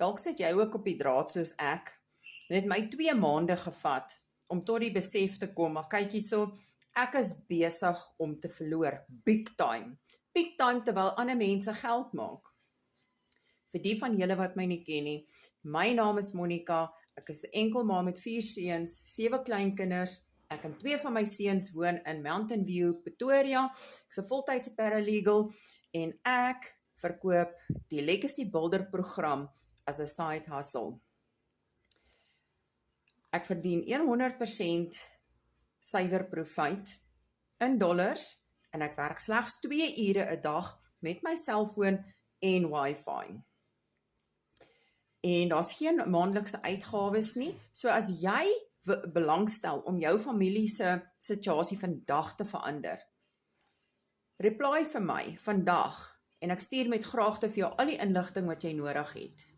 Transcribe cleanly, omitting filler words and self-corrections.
Dalk sit jy ook op die draad soos ek. Dit het my 2 maande gevat om tot die besef te kom, maar kyk hierso, ek is besig om te verloor, big time. Big time terwyl ander mense geld maak. Vir die van julle wat my nie ken nie, my naam is Monica, ek is 'n enkel ma met 4 seuns, 7 kleinkinders, ek en 2 van my seuns woon in Mountain View, Pretoria, ek is 'n voltydse paralegal, en ek verkoop die Legacy Builder program as 'n side hustle. Ek verdien 100% suiwer profit in dollars, en ek werk slegs 2 ure 'n dag met my selfoon en wifi. En daar's geen maandelikse uitgawes nie, so as jy belangstel om jou familie se situasie vandag te verander, reply vir my vandag, en ek stuur met graagte vir jou al die inligting wat jy nodig het.